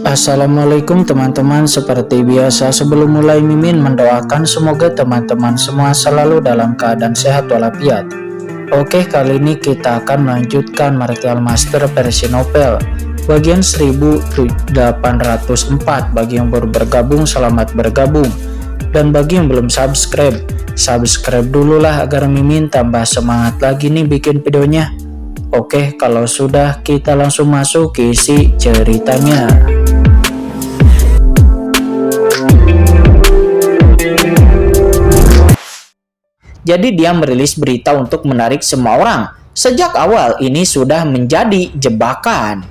Assalamualaikum teman-teman, seperti biasa sebelum mulai Mimin mendoakan semoga teman-teman semua selalu dalam keadaan sehat walafiat. Oke, kali ini kita akan melanjutkan Martial Master versi novel bagian 1804. Bagi yang baru bergabung, selamat bergabung, dan bagi yang belum subscribe dulu lah agar Mimin tambah semangat lagi nih bikin videonya. Oke, kalau sudah kita langsung masuk ke isi ceritanya. Jadi dia merilis berita untuk menarik semua orang. Sejak awal ini sudah menjadi jebakan.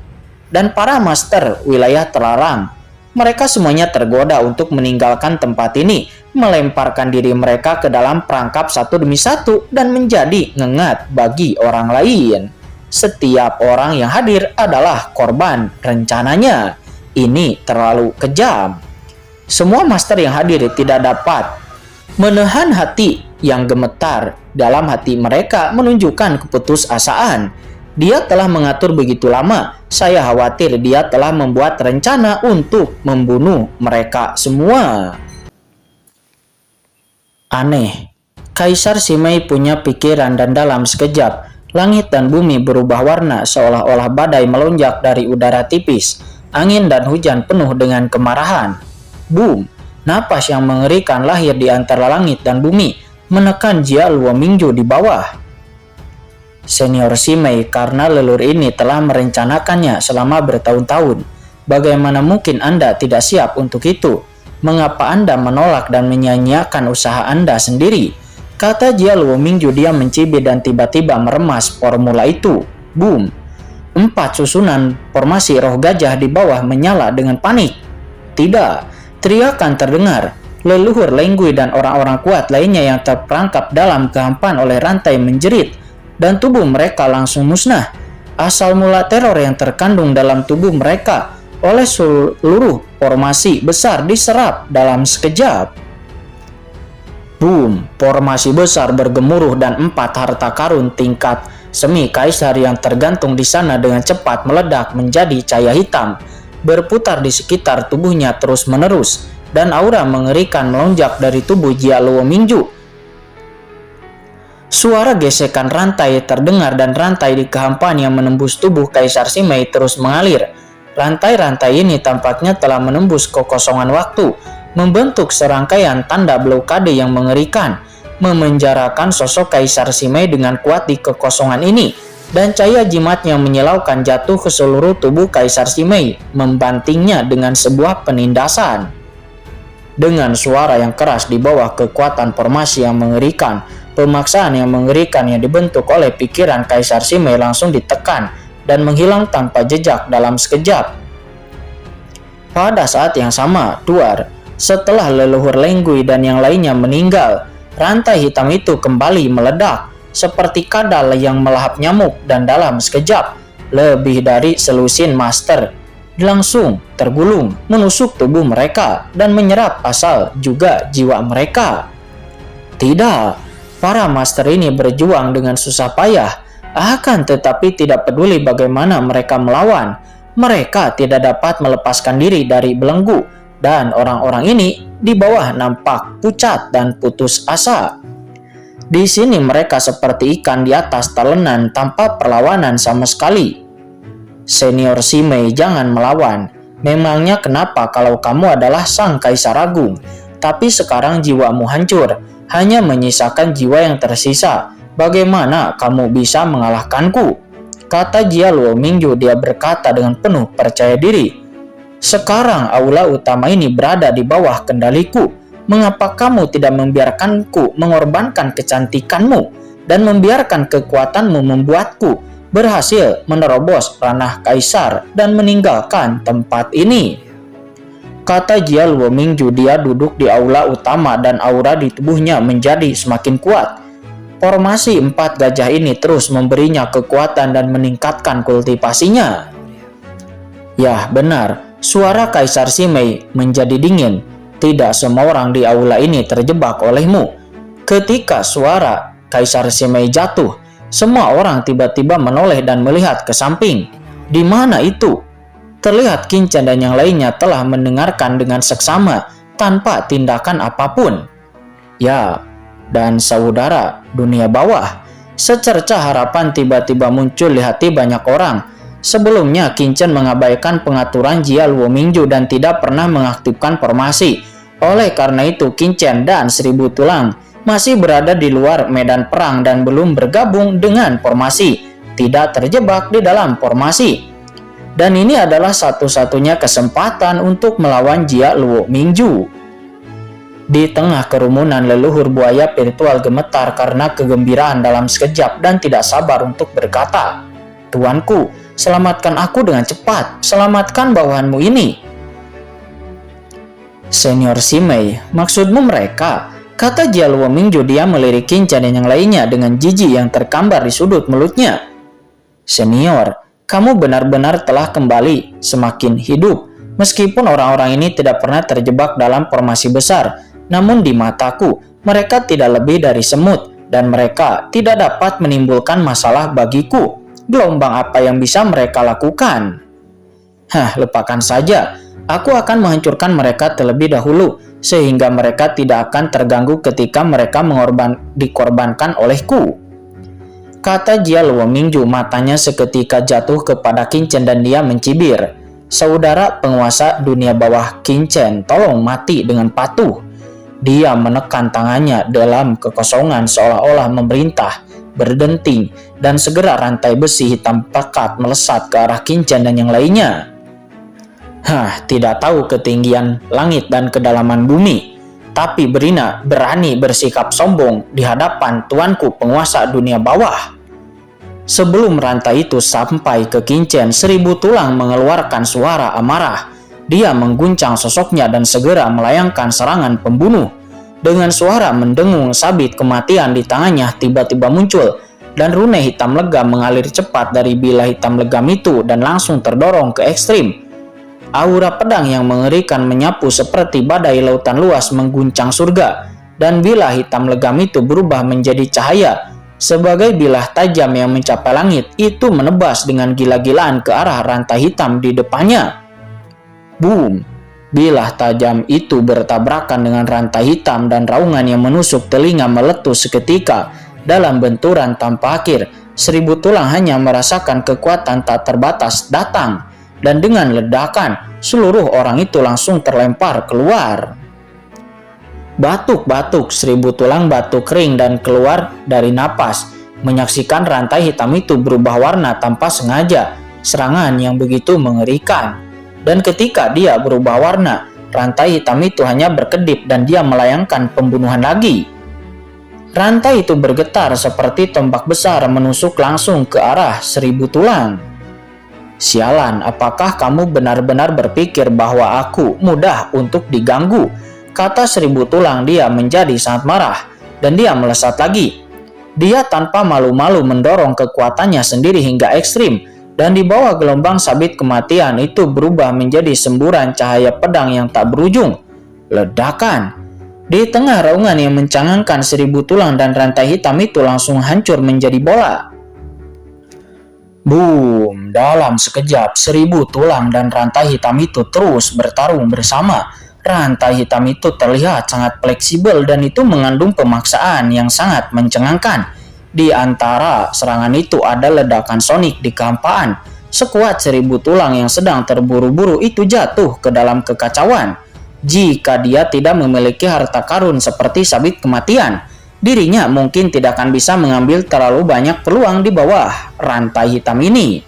Dan para master wilayah terlarang, mereka semuanya tergoda untuk meninggalkan tempat ini, melemparkan diri mereka ke dalam perangkap satu demi satu dan menjadi ngengat bagi orang lain. Setiap orang yang hadir adalah korban rencananya. Ini terlalu kejam. Semua master yang hadir tidak dapat menahan hati yang gemetar dalam hati mereka, menunjukkan keputusasaan. Dia telah mengatur begitu lama. Saya khawatir dia telah membuat rencana untuk membunuh mereka semua. Aneh. Kaisar Simei punya pikiran dan dalam sekejap langit dan bumi berubah warna seolah-olah badai melonjak dari udara tipis. Angin dan hujan penuh dengan kemarahan. Boom! Napas yang mengerikan lahir di antara langit dan bumi, menekan Jia Luo Mingju di bawah. Senior Simei, karena leluhur ini telah merencanakannya selama bertahun-tahun. Bagaimana mungkin Anda tidak siap untuk itu? Mengapa Anda menolak dan menyia-nyiakan usaha Anda sendiri? Kata Jia Luo Mingju. Dia mencibir dan tiba-tiba meremas formula itu. Boom! 4 susunan formasi roh gajah di bawah menyala dengan panik. Tidak, teriakan terdengar. Leluhur Lenggui dan orang-orang kuat lainnya yang terperangkap dalam kehampaan oleh rantai menjerit, dan tubuh mereka langsung musnah. Asal mula teror yang terkandung dalam tubuh mereka oleh seluruh formasi besar diserap dalam sekejap. Boom! Formasi besar bergemuruh dan 4 harta karun tingkat semi kaisar yang tergantung di sana dengan cepat meledak menjadi cahaya hitam, berputar di sekitar tubuhnya terus-menerus, dan aura mengerikan melonjak dari tubuh Jia Luo Mingju. Suara gesekan rantai terdengar dan rantai di kehampaan yang menembus tubuh Kaisar Simei terus mengalir. Rantai-rantai ini tampaknya telah menembus kekosongan waktu, membentuk serangkaian tanda blokade yang mengerikan, memenjarakan sosok Kaisar Simei dengan kuat di kekosongan ini, dan cahaya jimatnya menyilaukan jatuh ke seluruh tubuh Kaisar Simei, membantingnya dengan sebuah penindasan. Dengan suara yang keras di bawah kekuatan formasi yang mengerikan, pemaksaan yang mengerikan yang dibentuk oleh pikiran Kaisar Simei langsung ditekan dan menghilang tanpa jejak dalam sekejap. Pada saat yang sama, duar, setelah leluhur Lenggui dan yang lainnya meninggal, rantai hitam itu kembali meledak seperti kadal yang melahap nyamuk, dan dalam sekejap lebih dari selusin master langsung tergulung menusuk tubuh mereka dan menyerap asal juga jiwa mereka. Tidak, para master ini berjuang dengan susah payah, akan tetapi tidak peduli bagaimana mereka melawan, mereka tidak dapat melepaskan diri dari belenggu, dan orang-orang ini di bawah nampak pucat dan putus asa. Di sini mereka seperti ikan di atas talenan tanpa perlawanan sama sekali. Senior Simei, jangan melawan. Memangnya kenapa kalau kamu adalah sang kaisar agung? Tapi sekarang jiwamu hancur, hanya menyisakan jiwa yang tersisa. Bagaimana kamu bisa mengalahkanku? Kata Jia Luo Mingju. Dia berkata dengan penuh percaya diri. Sekarang aula utama ini berada di bawah kendaliku. Mengapa kamu tidak membiarkanku mengorbankan kecantikanmu dan membiarkan kekuatanmu membuatku berhasil menerobos ranah kaisar dan meninggalkan tempat ini? Kata Jia Luo Mingju. Dia duduk di aula utama dan aura di tubuhnya menjadi semakin kuat. Formasi 4 gajah ini terus memberinya kekuatan dan meningkatkan kultivasinya. Yah, benar, suara Kaisar Simei menjadi dingin. Tidak semua orang di aula ini terjebak olehmu. Ketika suara Kaisar Simei jatuh, semua orang tiba-tiba menoleh dan melihat ke samping. Di mana itu? Terlihat Qin Chen dan yang lainnya telah mendengarkan dengan seksama tanpa tindakan apapun. Ya, dan saudara dunia bawah, secerca harapan tiba-tiba muncul di hati banyak orang. Sebelumnya Qin Chen mengabaikan pengaturan Jia Luo Mingju dan tidak pernah mengaktifkan formasi. Oleh karena itu Qin Chen dan 1000 tulang masih berada di luar medan perang dan belum bergabung dengan formasi, tidak terjebak di dalam formasi. Dan ini adalah satu-satunya kesempatan untuk melawan Jia Luo Mingju. Di tengah kerumunan, leluhur buaya virtual gemetar karena kegembiraan dalam sekejap dan tidak sabar untuk berkata, "Tuanku, selamatkan aku dengan cepat, selamatkan bawahanmu ini." "Senior Simei, maksudmu mereka?" kata Jia Luo Mingju. Dia melirik Qin Chen dan yang lainnya dengan jijik yang tergambar di sudut mulutnya. "Senior, kamu benar-benar telah kembali semakin hidup. Meskipun orang-orang ini tidak pernah terjebak dalam formasi besar, namun di mataku mereka tidak lebih dari semut dan mereka tidak dapat menimbulkan masalah bagiku. Gelombang apa yang bisa mereka lakukan?" Lupakan saja. Aku akan menghancurkan mereka terlebih dahulu sehingga mereka tidak akan terganggu ketika mereka dikorbankan olehku, kata Jia Luo Mingju. Matanya seketika jatuh kepada Qin Chen dan dia mencibir. "Saudara penguasa dunia bawah Qin Chen, tolong mati dengan patuh." Dia menekan tangannya dalam kekosongan seolah-olah memerintah, berdenting, dan segera rantai besi hitam pekat melesat ke arah Qin Chen dan yang lainnya. Tidak tahu ketinggian langit dan kedalaman bumi, tapi berani bersikap sombong di hadapan tuanku penguasa dunia bawah. Sebelum rantai itu sampai ke Qin Chen, 1000 tulang mengeluarkan suara amarah. Dia mengguncang sosoknya dan segera melayangkan serangan pembunuh. Dengan suara mendengung, sabit kematian di tangannya tiba-tiba muncul, dan rune hitam legam mengalir cepat dari bilah hitam legam itu dan langsung terdorong ke ekstrim. Aura pedang yang mengerikan menyapu seperti badai lautan luas mengguncang surga, dan bilah hitam legam itu berubah menjadi cahaya. Sebagai bilah tajam yang mencapai langit, itu menebas dengan gila-gilaan ke arah rantai hitam di depannya. Boom! Bilah tajam itu bertabrakan dengan rantai hitam dan raungan yang menusuk telinga meletus seketika. Dalam benturan tanpa akhir, 1000 tulang hanya merasakan kekuatan tak terbatas datang. Dan dengan ledakan, seluruh orang itu langsung terlempar keluar. Batuk-batuk, 1000 tulang batuk kering dan keluar dari napas. Menyaksikan rantai hitam itu berubah warna tanpa sengaja, serangan yang begitu mengerikan. Dan ketika dia berubah warna, rantai hitam itu hanya berkedip dan dia melayangkan pembunuhan lagi. Rantai itu bergetar seperti tombak besar menusuk langsung ke arah 1000 tulang. "Sialan, apakah kamu benar-benar berpikir bahwa aku mudah untuk diganggu?" kata 1000 tulang. Dia menjadi sangat marah dan dia melesat lagi. Dia tanpa malu-malu mendorong kekuatannya sendiri hingga ekstrim, dan di bawah gelombang sabit kematian itu berubah menjadi semburan cahaya pedang yang tak berujung. Ledakan! Di tengah raungan yang mencengangkan, 1000 tulang dan rantai hitam itu langsung hancur menjadi bola. Boom! Dalam sekejap, 1000 tulang dan rantai hitam itu terus bertarung bersama. Rantai hitam itu terlihat sangat fleksibel dan itu mengandung pemaksaan yang sangat mencengangkan. Di antara serangan itu ada ledakan sonik di kehampaan. Sekuat 1000 tulang yang sedang terburu-buru itu jatuh ke dalam kekacauan. Jika dia tidak memiliki harta karun seperti sabit kematian, dirinya mungkin tidak akan bisa mengambil terlalu banyak peluang di bawah rantai hitam ini.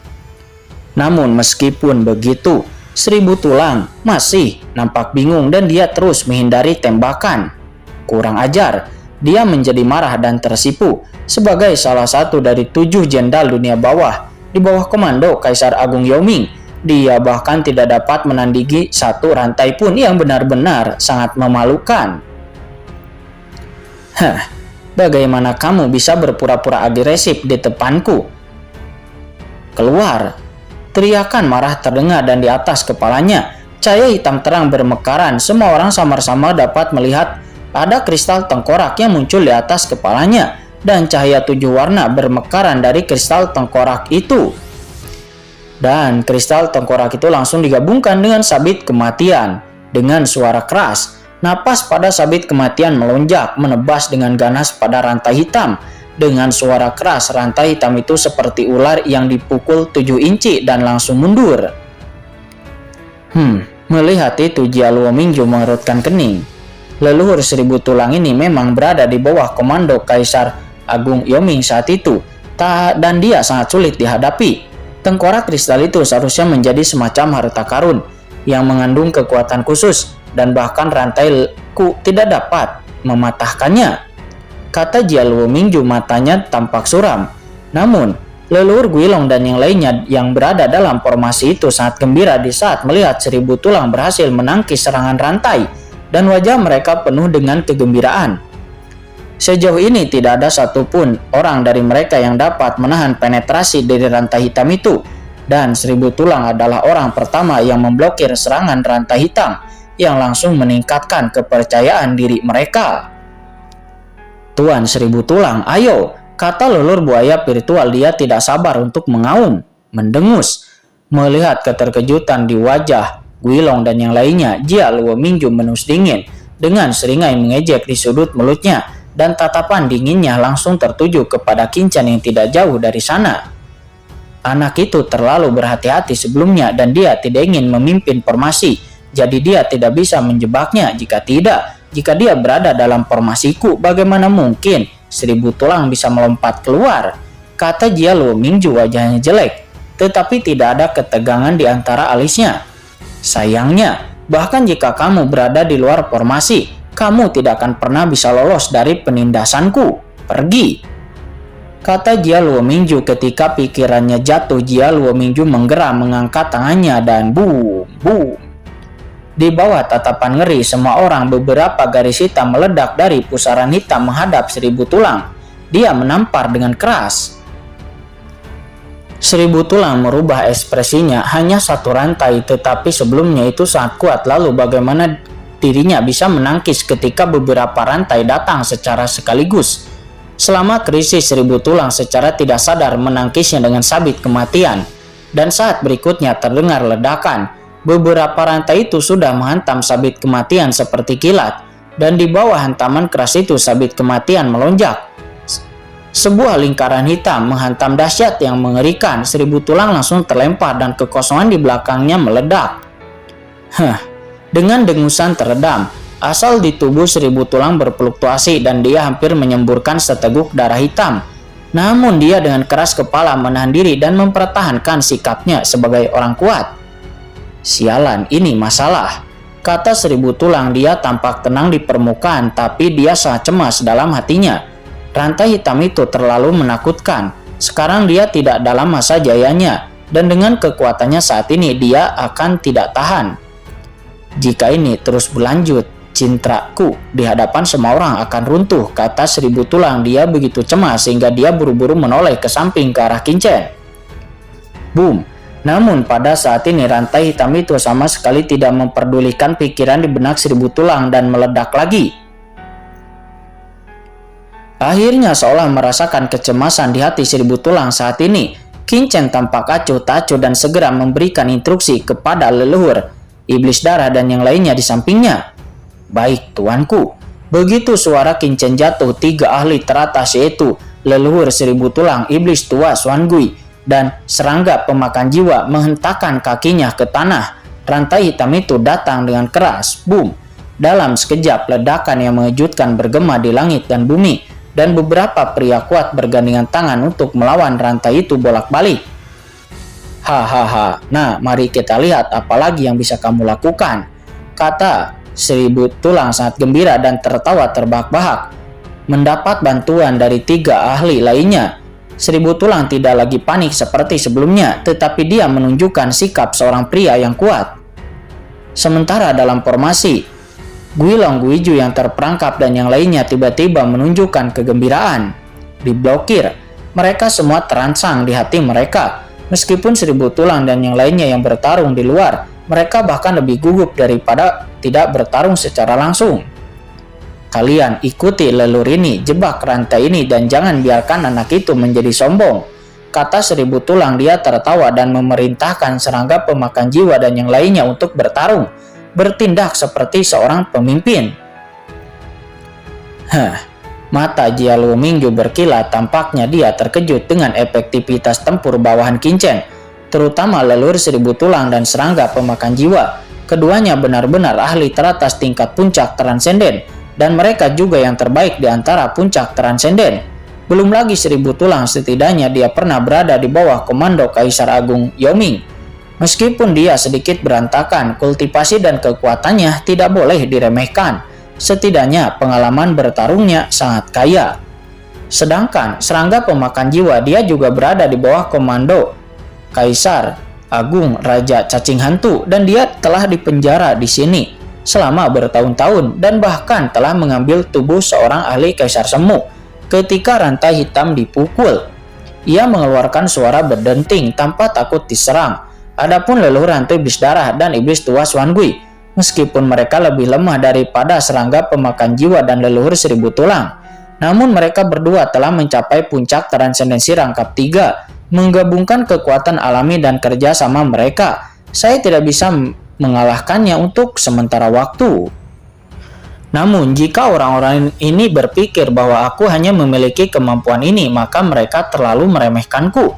Namun meskipun begitu, 1000 tulang masih nampak bingung dan dia terus menghindari tembakan. Kurang ajar, dia menjadi marah dan tersipu. Sebagai salah satu dari 7 jenderal dunia bawah di bawah komando Kaisar Agung Yao Ming, dia bahkan tidak dapat menandingi satu rantai pun yang benar-benar sangat memalukan. Bagaimana kamu bisa berpura-pura agresif di depanku? Keluar! Teriakan marah terdengar dan di atas kepalanya, cahaya hitam terang bermekaran. Semua orang samar-samar dapat melihat ada kristal tengkorak yang muncul di atas kepalanya, dan cahaya 7 warna bermekaran dari kristal tengkorak itu. Dan kristal tengkorak itu langsung digabungkan dengan sabit kematian. Dengan suara keras, napas pada sabit kematian melonjak, menebas dengan ganas pada rantai hitam. Dengan suara keras, rantai hitam itu seperti ular yang dipukul 7 inci dan langsung mundur. Melihat itu, Jia Luomingju mengerutkan kening. Leluhur seribu tulang ini memang berada di bawah komando Kaisar Agung Yoming saat itu, dan dia sangat sulit dihadapi. Tengkorak kristal itu seharusnya menjadi semacam harta karun yang mengandung kekuatan khusus, dan bahkan rantai ku tidak dapat mematahkannya, kata Jia Luomingju, matanya tampak suram. Namun, leluhur Guilong dan yang lainnya yang berada dalam formasi itu sangat gembira di saat melihat seribu tulang berhasil menangkis serangan rantai, dan wajah mereka penuh dengan kegembiraan. Sejauh ini tidak ada satupun orang dari mereka yang dapat menahan penetrasi dari rantai hitam itu, dan seribu tulang adalah orang pertama yang memblokir serangan rantai hitam yang langsung meningkatkan kepercayaan diri mereka. Tuan seribu tulang, ayo, kata leluhur buaya virtual. Dia tidak sabar untuk mengaum, mendengus. Melihat keterkejutan di wajah Guilong dan yang lainnya, Jia Luomingju menus dingin dengan seringai mengejek di sudut mulutnya, dan tatapan dinginnya langsung tertuju kepada Qin Chen yang tidak jauh dari sana. Anak itu terlalu berhati-hati sebelumnya dan dia tidak ingin memimpin formasi, jadi dia tidak bisa menjebaknya. Jika dia berada dalam formasiku, bagaimana mungkin seribu tulang bisa melompat keluar, kata Jia Luomingju, wajahnya jelek, tetapi tidak ada ketegangan di antara alisnya. Sayangnya, bahkan jika kamu berada di luar formasi, kamu tidak akan pernah bisa lolos dari penindasanku. Pergi, kata Jia Luomingju. Ketika pikirannya jatuh, Jia Luomingju menggeram, mengangkat tangannya, dan boom. Di bawah tatapan ngeri semua orang, beberapa garis hitam meledak dari pusaran hitam menghadap seribu tulang. Dia menampar dengan keras. Seribu tulang merubah ekspresinya. Hanya satu rantai, tetapi sebelumnya itu sangat kuat. Lalu bagaimana dirinya bisa menangkis ketika beberapa rantai datang secara sekaligus? Selama krisis, seribu tulang secara tidak sadar menangkisnya dengan sabit kematian. Dan saat berikutnya terdengar ledakan. Beberapa rantai itu sudah menghantam sabit kematian seperti kilat, dan di bawah hantaman keras itu sabit kematian melonjak. Sebuah lingkaran hitam menghantam dahsyat yang mengerikan. Seribu tulang langsung terlempar dan kekosongan di belakangnya meledak. Dengan dengusan teredam, asal di tubuh seribu tulang berfluktuasi dan dia hampir menyemburkan seteguk darah hitam. Namun dia dengan keras kepala menahan diri dan mempertahankan sikapnya sebagai orang kuat. Sialan, ini masalah, kata seribu tulang. Dia tampak tenang di permukaan, tapi dia sangat cemas dalam hatinya. Rantai hitam itu terlalu menakutkan. Sekarang dia tidak dalam masa jayanya, dan dengan kekuatannya saat ini dia akan tidak tahan. Jika ini terus berlanjut, cintraku di hadapan semua orang akan runtuh, kata seribu tulang. Dia begitu cemas sehingga dia buru-buru menoleh ke samping ke arah Qin Chen. Boom. Namun pada saat ini rantai hitam itu sama sekali tidak memperdulikan pikiran di benak seribu tulang dan meledak lagi. Akhirnya seolah merasakan kecemasan di hati seribu tulang saat ini, Qin Chen tampak acuh tak acuh dan segera memberikan instruksi kepada leluhur iblis darah dan yang lainnya di sampingnya. Baik tuanku. Begitu suara Qin Chen jatuh, 3 ahli teratas yaitu leluhur seribu tulang, iblis tua Xuan Gui, dan serangga pemakan jiwa menghentakkan kakinya ke tanah. Rantai hitam itu datang dengan keras. Boom. Dalam sekejap ledakan yang mengejutkan bergema di langit dan bumi, dan beberapa pria kuat bergandengan tangan untuk melawan rantai itu bolak-balik. Hahaha, nah mari kita lihat apa lagi yang bisa kamu lakukan, kata seribu tulang sangat gembira dan tertawa terbahak-bahak. Mendapat bantuan dari 3 ahli lainnya, seribu tulang tidak lagi panik seperti sebelumnya, tetapi dia menunjukkan sikap seorang pria yang kuat. Sementara dalam formasi, Guilong, Guiju yang terperangkap dan yang lainnya tiba-tiba menunjukkan kegembiraan. Diblokir, mereka semua terangsang di hati mereka. Meskipun seribu tulang dan yang lainnya yang bertarung di luar, mereka bahkan lebih gugup daripada tidak bertarung secara langsung. Kalian ikuti leluhur ini, jebak rantai ini, dan jangan biarkan anak itu menjadi sombong. kata Seribu Tulang. Dia tertawa dan memerintahkan serangga pemakan jiwa dan yang lainnya untuk bertarung, bertindak seperti seorang pemimpin. Mata Jia Luomingju berkilat. Tampaknya dia terkejut dengan efektivitas tempur bawahan Qinchen, terutama leluhur Seribu Tulang dan serangga pemakan jiwa. Keduanya benar-benar ahli teratas tingkat puncak transenden, dan mereka juga yang terbaik di antara puncak transenden. Belum lagi Seribu Tulang, setidaknya dia pernah berada di bawah komando Kaisar Agung Yaoming. Meskipun dia sedikit berantakan, kultivasi dan kekuatannya tidak boleh diremehkan. Setidaknya pengalaman bertarungnya sangat kaya. Sedangkan serangga pemakan jiwa, dia juga berada di bawah komando Kaisar Agung Raja Cacing Hantu, dan dia telah dipenjara di sini selama bertahun-tahun dan bahkan telah mengambil tubuh seorang ahli Kaisar Semu. Ketika rantai hitam dipukul, ia mengeluarkan suara berdenting tanpa takut diserang. Adapun leluhur hantu iblis darah dan iblis tua Xuangui, meskipun mereka lebih lemah daripada serangga pemakan jiwa dan leluhur Seribu Tulang, namun mereka berdua telah mencapai puncak transendensi rangkap 3, menggabungkan kekuatan alami dan kerja sama mereka. Saya tidak bisa mengalahkannya untuk sementara waktu. Namun jika orang-orang ini berpikir bahwa aku hanya memiliki kemampuan ini, maka mereka terlalu meremehkanku,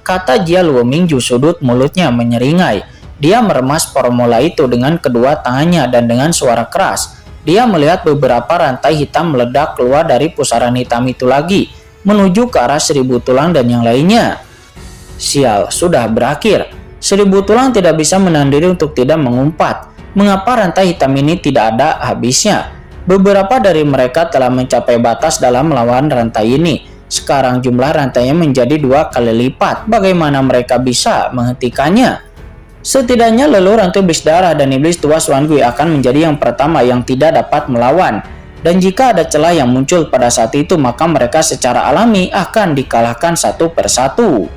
kata Jia Luomingju. Sudut mulutnya menyeringai. Dia meremas formula itu dengan kedua tangannya dan dengan suara keras, dia melihat beberapa rantai hitam meledak keluar dari pusaran hitam itu lagi, menuju ke arah Seribu Tulang dan yang lainnya. Sial, sudah berakhir. Seribu Tulang tidak bisa menahan diri untuk tidak mengumpat. Mengapa rantai hitam ini tidak ada habisnya? Beberapa dari mereka telah mencapai batas dalam melawan rantai ini. Sekarang jumlah rantainya menjadi 2 kali lipat. Bagaimana mereka bisa menghentikannya? Setidaknya leluhur hantu iblis darah dan iblis tua Xuangui akan menjadi yang pertama yang tidak dapat melawan. Dan jika ada celah yang muncul pada saat itu, maka mereka secara alami akan dikalahkan satu persatu.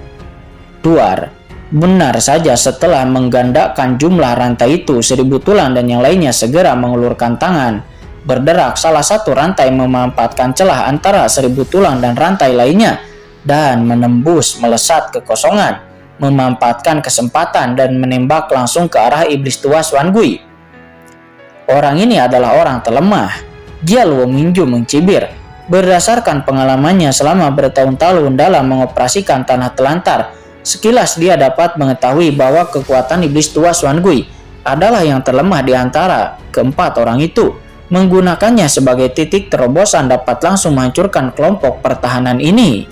Duar. Benar saja, setelah menggandakan jumlah rantai itu, Seribu Tulang dan yang lainnya segera mengulurkan tangan. Berderak, salah satu rantai memanfaatkan celah antara Seribu Tulang dan rantai lainnya dan menembus melesat ke kosongan, memanfaatkan kesempatan dan menembak langsung ke arah iblis tua Xuangui. Orang ini adalah orang terlemah, Jia Luomingju mencibir. Berdasarkan pengalamannya selama bertahun-tahun dalam mengoperasikan tanah telantar, sekilas dia dapat mengetahui bahwa kekuatan iblis tua Xuangui adalah yang terlemah di antara keempat orang itu. Menggunakannya sebagai titik terobosan dapat langsung menghancurkan kelompok pertahanan ini.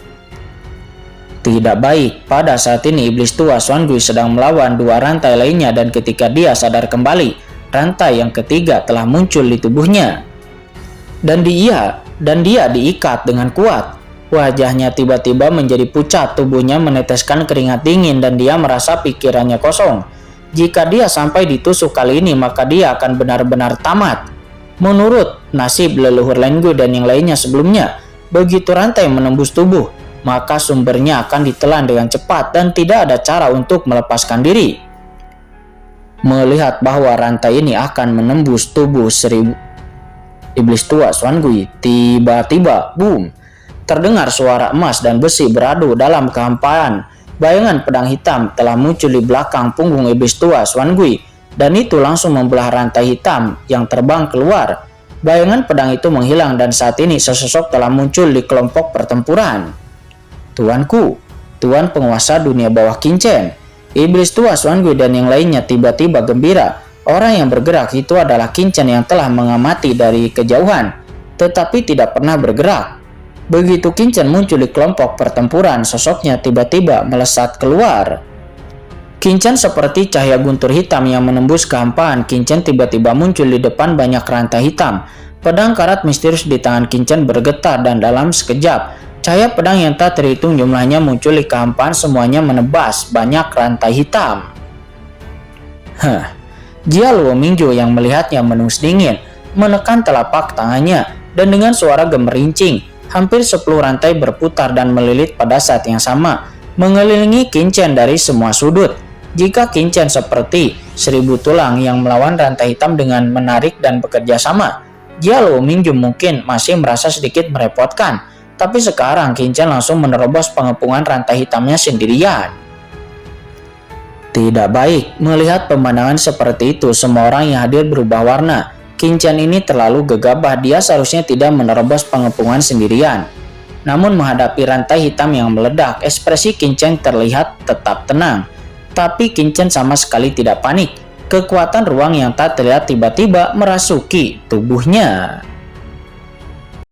Tidak baik, pada saat ini iblis tua Xuangui sedang melawan 2 rantai lainnya, dan ketika dia sadar kembali, rantai yang ketiga telah muncul di tubuhnya. Dan dia diikat dengan kuat. Wajahnya tiba-tiba menjadi pucat, tubuhnya meneteskan keringat dingin dan dia merasa pikirannya kosong. Jika dia sampai ditusuk kali ini, maka dia akan benar-benar tamat. Menurut nasib leluhur Lenggu dan yang lainnya sebelumnya, begitu rantai menembus tubuh, maka sumbernya akan ditelan dengan cepat dan tidak ada cara untuk melepaskan diri. Melihat bahwa rantai ini akan menembus tubuh iblis tua Xuangui, tiba-tiba, boom, terdengar suara emas dan besi beradu dalam kehampaan. Bayangan pedang hitam telah muncul di belakang punggung iblis tua Xuangui, dan itu langsung membelah rantai hitam yang terbang keluar. Bayangan pedang itu menghilang dan saat ini sesosok telah muncul di kelompok pertempuran. Tuanku, Tuan penguasa dunia bawah Qinchen. Iblis tua Xuangui dan yang lainnya tiba-tiba gembira. Orang yang bergerak itu adalah Qinchen yang telah mengamati dari kejauhan, tetapi tidak pernah bergerak. Begitu Qinchen muncul di kelompok pertempuran, sosoknya tiba-tiba melesat keluar. Qinchen seperti cahaya guntur hitam yang menembus kehampaan. Qinchen tiba-tiba muncul di depan banyak rantai hitam. Pedang karat misterius di tangan Qinchen bergetar dan dalam sekejap, cahaya pedang yang tak terhitung jumlahnya muncul di kehampaan, semuanya menebas banyak rantai hitam. Jia Luomingju yang melihatnya menus dingin, menekan telapak tangannya, dan dengan suara gemerincing, hampir 10 rantai berputar dan melilit pada saat yang sama, mengelilingi Qinchen dari semua sudut. Jika Qinchen seperti Seribu Tulang yang melawan rantai hitam dengan menarik dan bekerja sama, Jia Luomingju mungkin masih merasa sedikit merepotkan. Tapi sekarang Kincen langsung menerobos pengepungan rantai hitamnya sendirian. Tidak baik, melihat pemandangan seperti itu semua orang yang hadir berubah warna. Kincen ini terlalu gegabah, dia seharusnya tidak menerobos pengepungan sendirian. Namun menghadapi rantai hitam yang meledak, ekspresi Kincen terlihat tetap tenang. Tapi Kincen sama sekali tidak panik. Kekuatan ruang yang tak terlihat tiba-tiba merasuki tubuhnya.